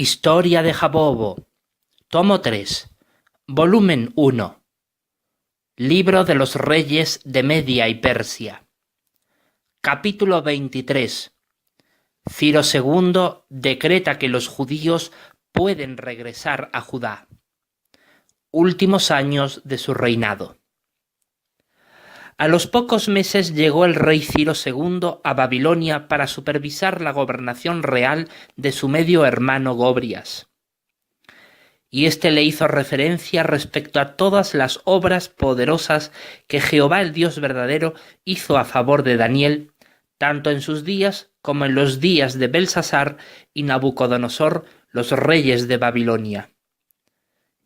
Historia de Jabobo, tomo 3, volumen 1, Libro de los Reyes de Media y Persia. Capítulo 23. Ciro II decreta que los judíos pueden regresar a Judá. Últimos años de su reinado. A los pocos meses llegó el rey Ciro II a Babilonia para supervisar la gobernación real de su medio hermano Gobrias. Y éste le hizo referencia respecto a todas las obras poderosas que Jehová el Dios verdadero hizo a favor de Daniel, tanto en sus días como en los días de Belsasar y Nabucodonosor, los reyes de Babilonia.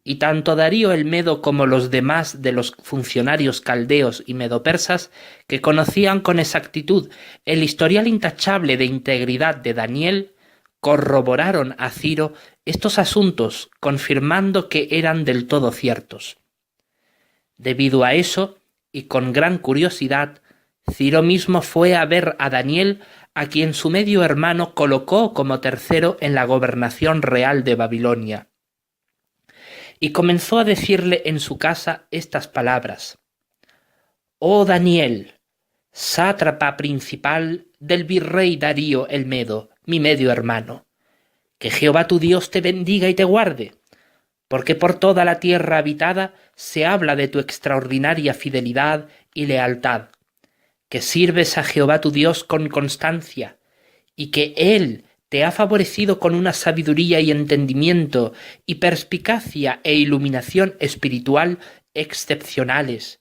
Y tanto Darío el Medo como los demás de los funcionarios caldeos y medopersas, que conocían con exactitud el historial intachable de integridad de Daniel, corroboraron a Ciro estos asuntos, confirmando que eran del todo ciertos. Debido a eso, y con gran curiosidad, Ciro mismo fue a ver a Daniel, a quien su medio hermano colocó como tercero en la gobernación real de Babilonia. Y comenzó a decirle en su casa estas palabras: «Oh Daniel, sátrapa principal del virrey Darío el Medo, mi medio hermano, que Jehová tu Dios te bendiga y te guarde, porque por toda la tierra habitada se habla de tu extraordinaria fidelidad y lealtad, que sirves a Jehová tu Dios con constancia, y que Él te ha favorecido con una sabiduría y entendimiento y perspicacia e iluminación espiritual excepcionales,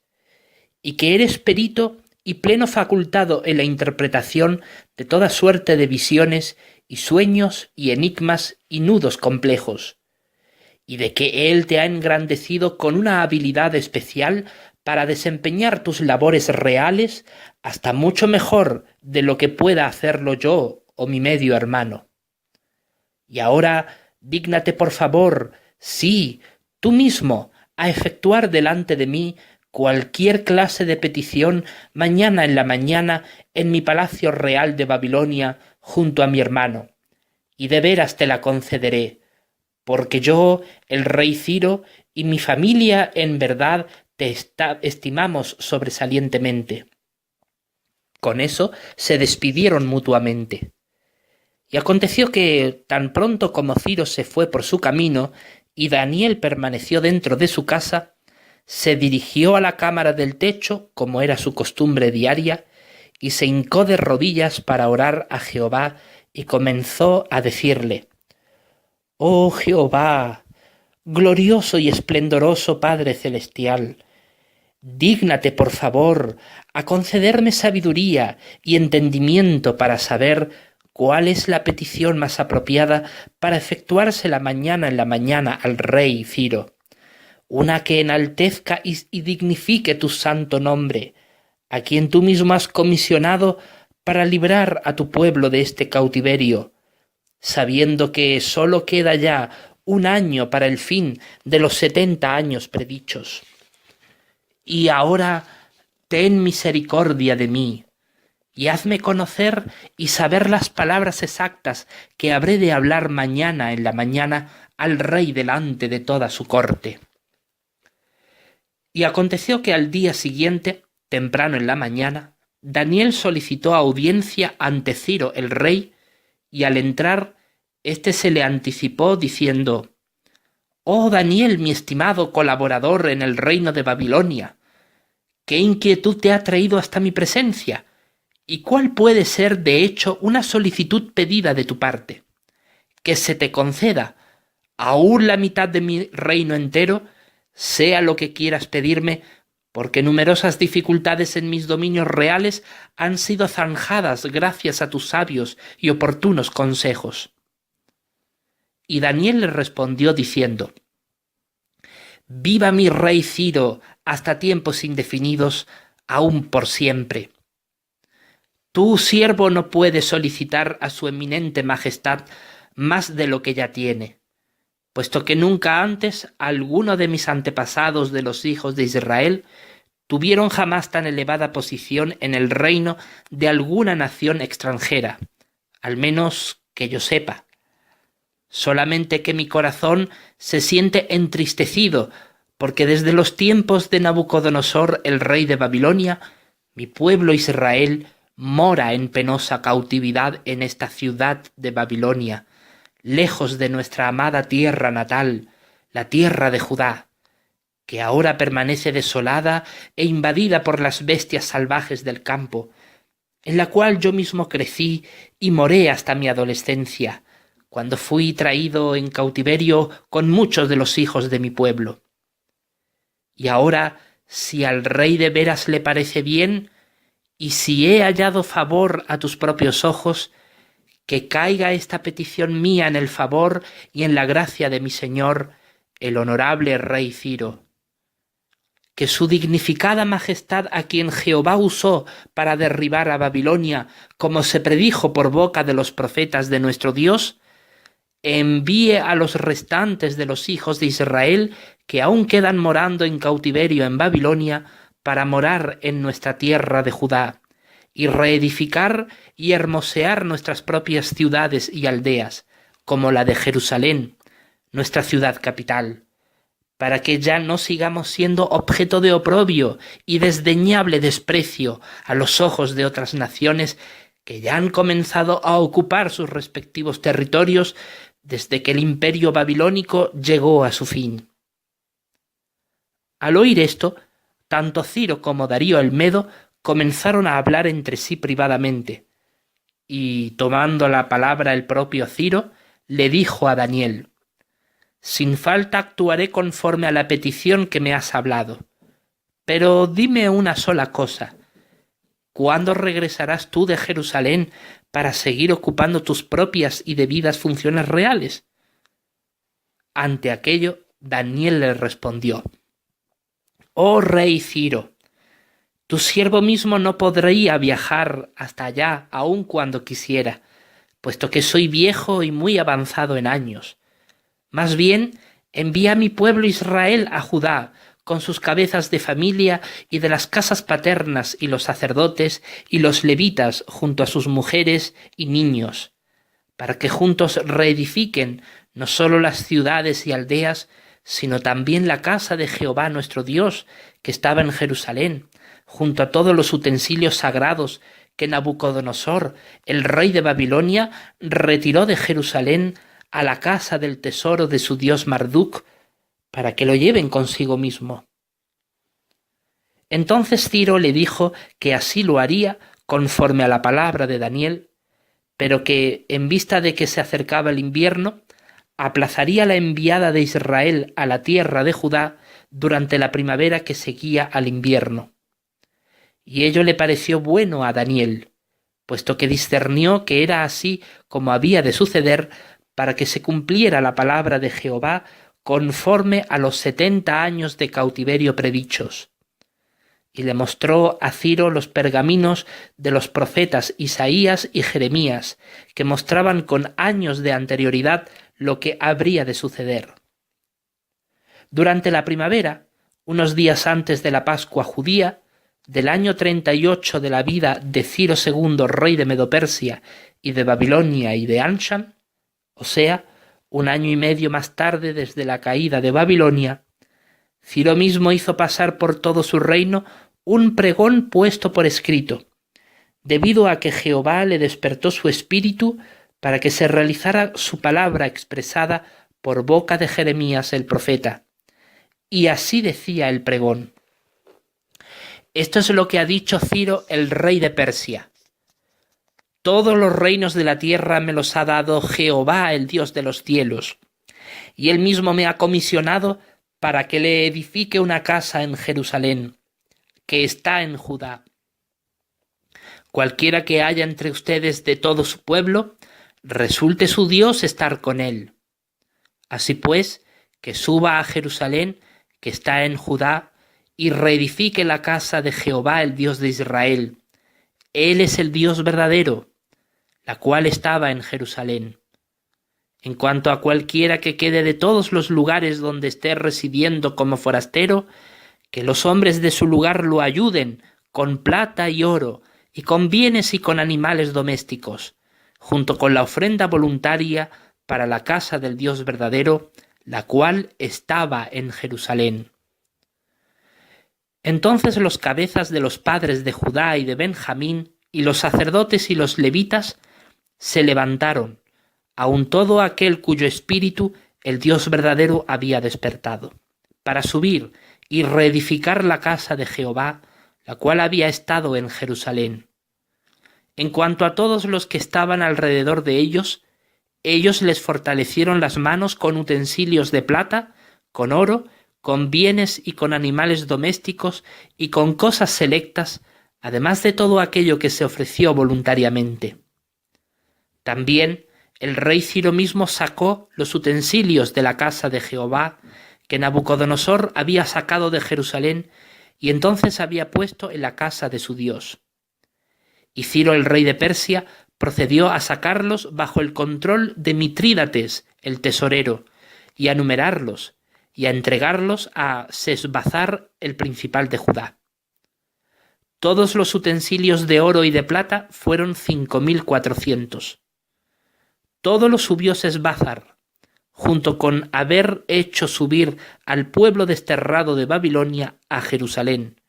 y que eres perito y pleno facultado en la interpretación de toda suerte de visiones y sueños y enigmas y nudos complejos, y de que Él te ha engrandecido con una habilidad especial para desempeñar tus labores reales hasta mucho mejor de lo que pueda hacerlo yo o mi medio hermano. Y ahora dígnate por favor, sí, tú mismo, a efectuar delante de mí cualquier clase de petición mañana en la mañana en mi palacio real de Babilonia junto a mi hermano, y de veras te la concederé, porque yo, el rey Ciro, y mi familia en verdad te estimamos sobresalientemente». Con eso se despidieron mutuamente. Y aconteció que, tan pronto como Ciro se fue por su camino y Daniel permaneció dentro de su casa, se dirigió a la cámara del techo, como era su costumbre diaria, y se hincó de rodillas para orar a Jehová y comenzó a decirle: «Oh Jehová, glorioso y esplendoroso Padre Celestial, dígnate por favor a concederme sabiduría y entendimiento para saber cuál es la petición más apropiada para efectuársela mañana en la mañana al rey Ciro, una que enaltezca y dignifique tu santo nombre, a quien tú mismo has comisionado para librar a tu pueblo de este cautiverio, sabiendo que sólo queda ya un año para el fin de los 70 años predichos. Y ahora ten misericordia de mí, y hazme conocer y saber las palabras exactas que habré de hablar mañana en la mañana al rey delante de toda su corte». Y aconteció que al día siguiente, temprano en la mañana, Daniel solicitó audiencia ante Ciro el rey, y al entrar, éste se le anticipó diciendo: «Oh Daniel, mi estimado colaborador en el reino de Babilonia, ¿qué inquietud te ha traído hasta mi presencia? ¿Y cuál puede ser, de hecho, una solicitud pedida de tu parte? Que se te conceda aún la mitad de mi reino entero, sea lo que quieras pedirme, porque numerosas dificultades en mis dominios reales han sido zanjadas gracias a tus sabios y oportunos consejos». Y Daniel le respondió diciendo: «Viva mi rey Ciro hasta tiempos indefinidos, aún por siempre. Tu siervo no puede solicitar a su eminente majestad más de lo que ya tiene, puesto que nunca antes alguno de mis antepasados de los hijos de Israel tuvieron jamás tan elevada posición en el reino de alguna nación extranjera, al menos que yo sepa. solamente que mi corazón se siente entristecido, porque desde los tiempos de Nabucodonosor, el rey de Babilonia, mi pueblo Israel mora en penosa cautividad en esta ciudad de Babilonia, lejos de nuestra amada tierra natal, la tierra de Judá, que ahora permanece desolada e invadida por las bestias salvajes del campo, en la cual yo mismo crecí y moré hasta mi adolescencia, cuando fui traído en cautiverio con muchos de los hijos de mi pueblo. Y ahora, si al rey de veras le parece bien, y si he hallado favor a tus propios ojos, que caiga esta petición mía en el favor y en la gracia de mi señor, el honorable rey Ciro. Que su dignificada majestad, a quien Jehová usó para derribar a Babilonia, como se predijo por boca de los profetas de nuestro Dios, envíe a los restantes de los hijos de Israel que aún quedan morando en cautiverio en Babilonia para morar en nuestra tierra de Judá, y reedificar y hermosear nuestras propias ciudades y aldeas, como la de Jerusalén, nuestra ciudad capital, para que ya no sigamos siendo objeto de oprobio y desdeñable desprecio a los ojos de otras naciones que ya han comenzado a ocupar sus respectivos territorios desde que el imperio babilónico llegó a su fin. Al oír esto, tanto Ciro como Darío el Medo comenzaron a hablar entre sí privadamente, y tomando la palabra el propio Ciro, le dijo a Daniel: «Sin falta actuaré conforme a la petición que me has hablado. Pero dime una sola cosa. ¿Cuándo regresarás tú de Jerusalén para seguir ocupando tus propias y debidas funciones reales?» Ante aquello, Daniel le respondió: «Oh rey Ciro, tu siervo mismo no podría viajar hasta allá aun cuando quisiera, puesto que soy viejo y muy avanzado en años. Más bien, envía a mi pueblo Israel a Judá, con sus cabezas de familia y de las casas paternas y los sacerdotes y los levitas junto a sus mujeres y niños, para que juntos reedifiquen no solo las ciudades y aldeas, sino también la casa de Jehová nuestro Dios, que estaba en Jerusalén, junto a todos los utensilios sagrados que Nabucodonosor, el rey de Babilonia, retiró de Jerusalén a la casa del tesoro de su dios Marduk, para que lo lleven consigo mismo». Entonces Ciro le dijo que así lo haría conforme a la palabra de Daniel, pero que, en vista de que se acercaba el invierno, aplazaría la enviada de Israel a la tierra de Judá durante la primavera que seguía al invierno. Y ello le pareció bueno a Daniel, puesto que discernió que era así como había de suceder para que se cumpliera la palabra de Jehová conforme a los 70 años de cautiverio predichos. Y le mostró a Ciro los pergaminos de los profetas Isaías y Jeremías, que mostraban con años de anterioridad lo que habría de suceder. Durante la primavera, unos días antes de la Pascua judía, del año 38 de la vida de Ciro II, rey de Medopersia y de Babilonia y de Anshan, o sea, 1 año y medio más tarde desde la caída de Babilonia, Ciro mismo hizo pasar por todo su reino un pregón puesto por escrito, debido a que Jehová le despertó su espíritu para que se realizara su palabra expresada por boca de Jeremías el profeta. Y así decía el pregón: «Esto es lo que ha dicho Ciro, el rey de Persia. Todos los reinos de la tierra me los ha dado Jehová, el Dios de los cielos, y él mismo me ha comisionado para que le edifique una casa en Jerusalén, que está en Judá. Cualquiera que haya entre ustedes de todo su pueblo, resulte su Dios estar con él. Así pues, que suba a Jerusalén, que está en Judá, y reedifique la casa de Jehová, el Dios de Israel. Él es el Dios verdadero, la cual estaba en Jerusalén. En cuanto a cualquiera que quede de todos los lugares donde esté residiendo como forastero, que los hombres de su lugar lo ayuden con plata y oro, y con bienes y con animales domésticos, junto con la ofrenda voluntaria para la casa del Dios verdadero, la cual estaba en Jerusalén. Entonces los cabezas de los padres de Judá y de Benjamín, y los sacerdotes y los levitas, se levantaron, aun todo aquel cuyo espíritu el Dios verdadero había despertado, para subir y reedificar la casa de Jehová, la cual había estado en Jerusalén. En cuanto a todos los que estaban alrededor de ellos les fortalecieron las manos con utensilios de plata, con oro, con bienes y con animales domésticos y con cosas selectas, además de todo aquello que se ofreció voluntariamente. También el rey Ciro mismo sacó los utensilios de la casa de Jehová que Nabucodonosor había sacado de Jerusalén y entonces había puesto en la casa de su Dios. Y Ciro el rey de Persia procedió a sacarlos bajo el control de Mitrídates, el tesorero, y a numerarlos, y a entregarlos a Sesbazzar, el principal de Judá. Todos los utensilios de oro y de plata fueron 5.400. Todo lo subió Sesbazzar, junto con haber hecho subir al pueblo desterrado de Babilonia a Jerusalén,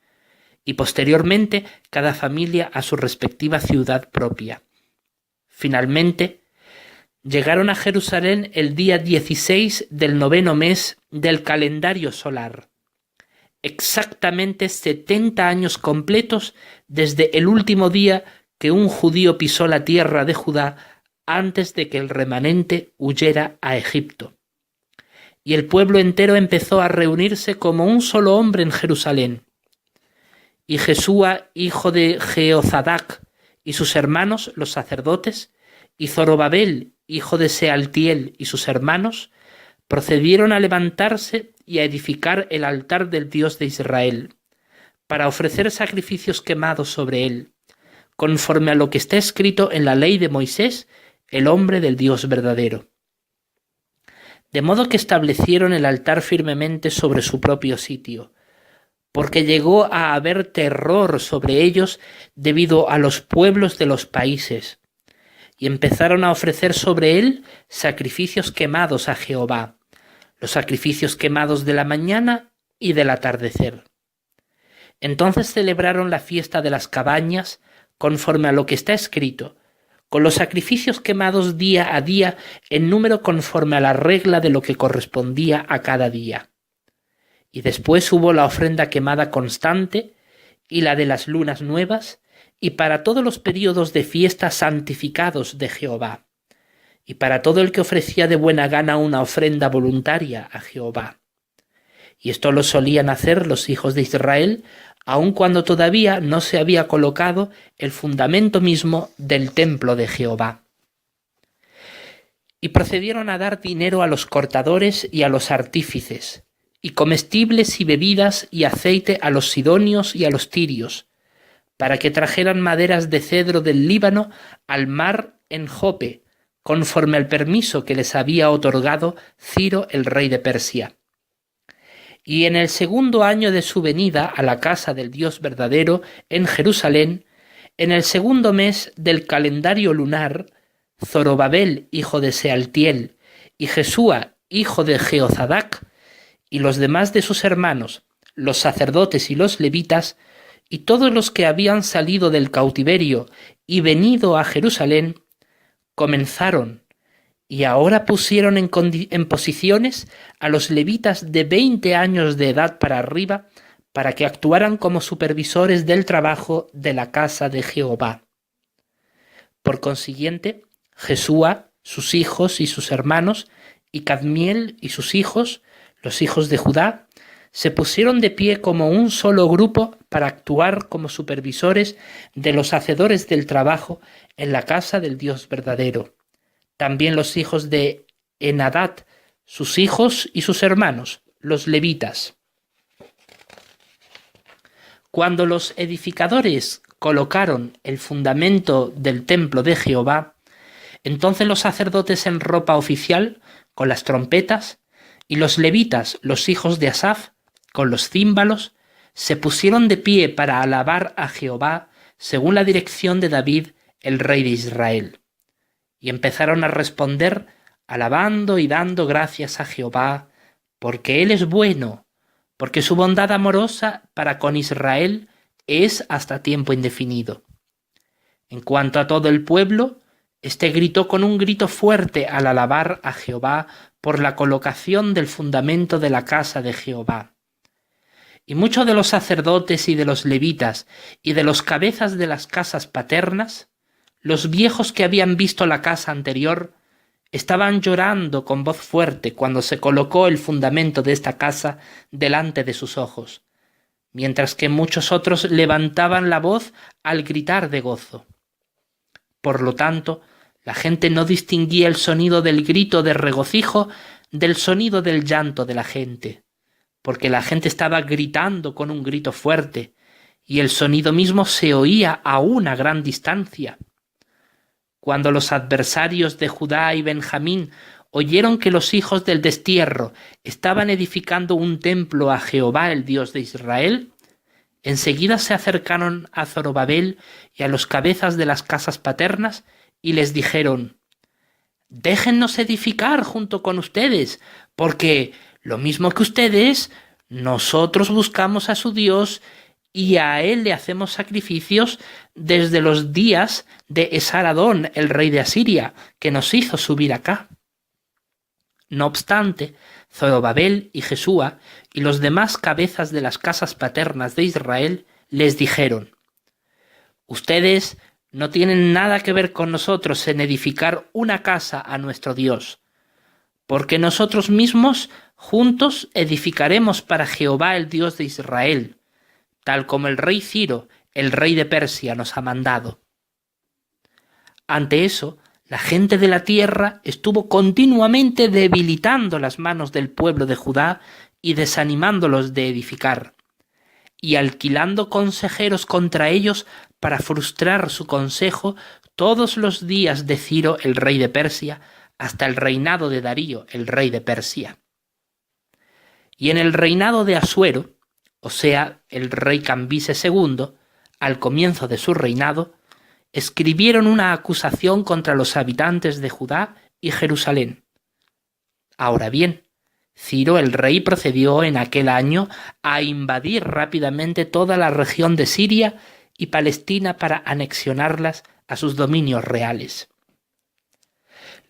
y posteriormente cada familia a su respectiva ciudad propia. Finalmente, llegaron a Jerusalén el día 16 del 9º mes del calendario solar, exactamente 70 años completos desde el último día que un judío pisó la tierra de Judá antes de que el remanente huyera a Egipto. Y el pueblo entero empezó a reunirse como un solo hombre en Jerusalén. Y Jesúa, hijo de Jehozadac, y sus hermanos, los sacerdotes, y Zorobabel, hijo de Sealtiel, y sus hermanos, procedieron a levantarse y a edificar el altar del Dios de Israel, para ofrecer sacrificios quemados sobre él, conforme a lo que está escrito en la ley de Moisés, el hombre del Dios verdadero. De modo que establecieron el altar firmemente sobre su propio sitio, porque llegó a haber terror sobre ellos debido a los pueblos de los países, y empezaron a ofrecer sobre él sacrificios quemados a Jehová, los sacrificios quemados de la mañana y del atardecer. Entonces celebraron la fiesta de las cabañas, conforme a lo que está escrito, con los sacrificios quemados día a día en número conforme a la regla de lo que correspondía a cada día. Y después hubo la ofrenda quemada constante y la de las lunas nuevas, y para todos los períodos de fiesta santificados de Jehová, y para todo el que ofrecía de buena gana una ofrenda voluntaria a Jehová. Y esto lo solían hacer los hijos de Israel, aun cuando todavía no se había colocado el fundamento mismo del templo de Jehová. Y procedieron a dar dinero a los cortadores y a los artífices, y comestibles y bebidas y aceite a los sidonios y a los tirios, para que trajeran maderas de cedro del Líbano al mar en Jope, conforme al permiso que les había otorgado Ciro el rey de Persia. Y en el 2º año de su venida a la casa del Dios verdadero en Jerusalén, en el 2º mes del calendario lunar, Zorobabel, hijo de Sealtiel, y Jesúa, hijo de Jehozadac, y los demás de sus hermanos, los sacerdotes y los levitas, y todos los que habían salido del cautiverio y venido a Jerusalén, comenzaron, y ahora pusieron en posiciones a los levitas de 20 años de edad para arriba, para que actuaran como supervisores del trabajo de la casa de Jehová. Por consiguiente, Jesúa, sus hijos y sus hermanos, y Cadmiel y sus hijos, los hijos de Judá, se pusieron de pie como un solo grupo para actuar como supervisores de los hacedores del trabajo en la casa del Dios verdadero. También los hijos de Enadat, sus hijos y sus hermanos, los levitas. Cuando los edificadores colocaron el fundamento del templo de Jehová, entonces los sacerdotes en ropa oficial, con las trompetas, y los levitas, los hijos de Asaf, con los címbalos, se pusieron de pie para alabar a Jehová según la dirección de David, el rey de Israel. Y empezaron a responder alabando y dando gracias a Jehová, porque Él es bueno, porque su bondad amorosa para con Israel es hasta tiempo indefinido. En cuanto a todo el pueblo, éste gritó con un grito fuerte al alabar a Jehová por la colocación del fundamento de la casa de Jehová. Y muchos de los sacerdotes y de los levitas y de los cabezas de las casas paternas, los viejos que habían visto la casa anterior, estaban llorando con voz fuerte cuando se colocó el fundamento de esta casa delante de sus ojos, mientras que muchos otros levantaban la voz al gritar de gozo. Por lo tanto, la gente no distinguía el sonido del grito de regocijo del sonido del llanto de la gente, porque la gente estaba gritando con un grito fuerte, y el sonido mismo se oía a una gran distancia. Cuando los adversarios de Judá y Benjamín oyeron que los hijos del destierro estaban edificando un templo a Jehová, el Dios de Israel, enseguida se acercaron a Zorobabel y a los cabezas de las casas paternas y les dijeron: «Déjennos edificar junto con ustedes, porque, lo mismo que ustedes, nosotros buscamos a su Dios y a Él le hacemos sacrificios desde los días de Esaradón, el rey de Asiria, que nos hizo subir acá». No obstante, Zorobabel y Jesúa y los demás cabezas de las casas paternas de Israel les dijeron: «Ustedes no tienen nada que ver con nosotros en edificar una casa a nuestro Dios, porque nosotros mismos juntos edificaremos para Jehová, el Dios de Israel, tal como el rey Ciro, el rey de Persia, nos ha mandado». Ante eso, la gente de la tierra estuvo continuamente debilitando las manos del pueblo de Judá y desanimándolos de edificar, y alquilando consejeros contra ellos para frustrar su consejo todos los días de Ciro, el rey de Persia, hasta el reinado de Darío, el rey de Persia. Y en el reinado de Asuero, o sea, el rey Cambises II, al comienzo de su reinado, escribieron una acusación contra los habitantes de Judá y Jerusalén. Ahora bien, Ciro el rey procedió en aquel año a invadir rápidamente toda la región de Siria y Palestina para anexionarlas a sus dominios reales.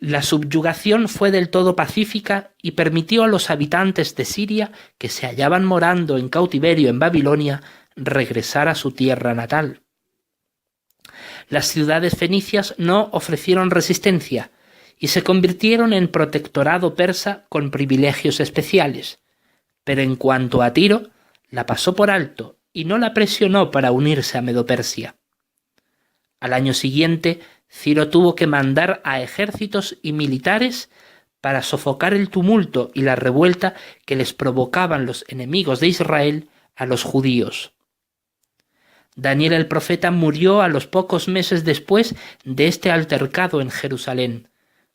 La subyugación fue del todo pacífica y permitió a los habitantes de Siria, que se hallaban morando en cautiverio en Babilonia, regresar a su tierra natal. Las ciudades fenicias no ofrecieron resistencia y se convirtieron en protectorado persa con privilegios especiales, pero en cuanto a Tiro, la pasó por alto y no la presionó para unirse a Medo-Persia. Al año siguiente, Ciro tuvo que mandar a ejércitos y militares para sofocar el tumulto y la revuelta que les provocaban los enemigos de Israel a los judíos. Daniel el profeta murió a los pocos meses después de este altercado en Jerusalén,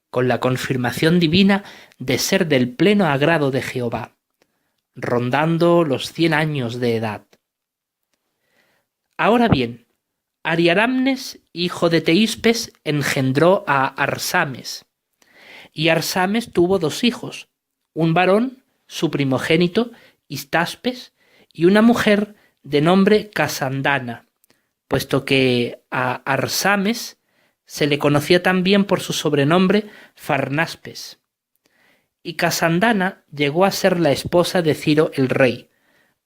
con la confirmación divina de ser del pleno agrado de Jehová, rondando los 100 años de edad. Ahora bien, Ariaramnes, hijo de Teispes, engendró a Arsames, y Arsames tuvo 2 hijos, un varón, su primogénito, Istaspes, y una mujer de nombre Casandana, puesto que a Arsames se le conocía también por su sobrenombre Farnaspes. Y Casandana llegó a ser la esposa de Ciro el rey,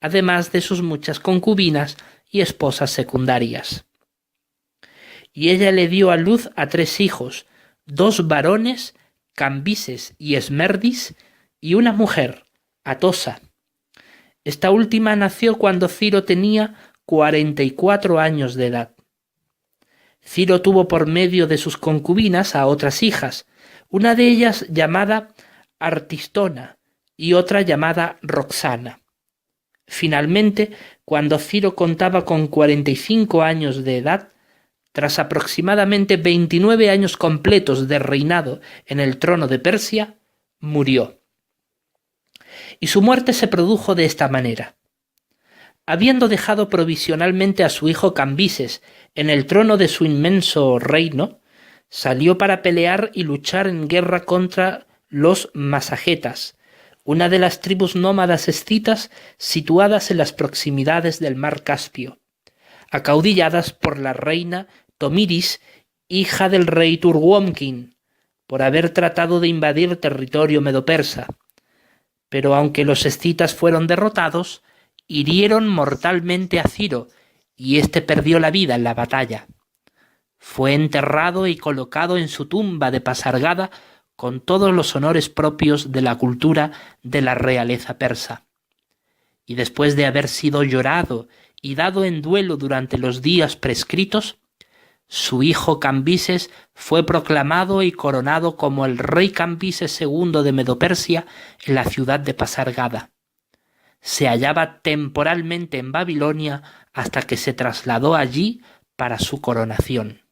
además de sus muchas concubinas y esposas secundarias. Y ella le dio a luz a 3 hijos, 2 varones, Cambises y Esmerdis, y una mujer, Atosa. Esta última nació cuando Ciro tenía 44 años de edad. Ciro tuvo por medio de sus concubinas a otras hijas, una de ellas llamada Artistona y otra llamada Roxana. Finalmente, cuando Ciro contaba con 45 años de edad, tras aproximadamente 29 años completos de reinado en el trono de Persia, murió. Y su muerte se produjo de esta manera. Habiendo dejado provisionalmente a su hijo Cambises en el trono de su inmenso reino, Salió para pelear y luchar en guerra contra los masagetas, una de las tribus nómadas escitas situadas en las proximidades del mar Caspio, acaudilladas por la reina Tomiris, hija del rey Turgwonkin, por haber tratado de invadir territorio medo-persa. Pero aunque los escitas fueron derrotados, hirieron mortalmente a Ciro, y éste perdió la vida en la batalla. Fue enterrado y colocado en su tumba de Pasargada con todos los honores propios de la cultura de la realeza persa. Y después de haber sido llorado y dado en duelo durante los días prescritos, su hijo Cambises fue proclamado y coronado como el rey Cambises II de Medopersia en la ciudad de Pasargada. Se hallaba temporalmente en Babilonia hasta que se trasladó allí para su coronación.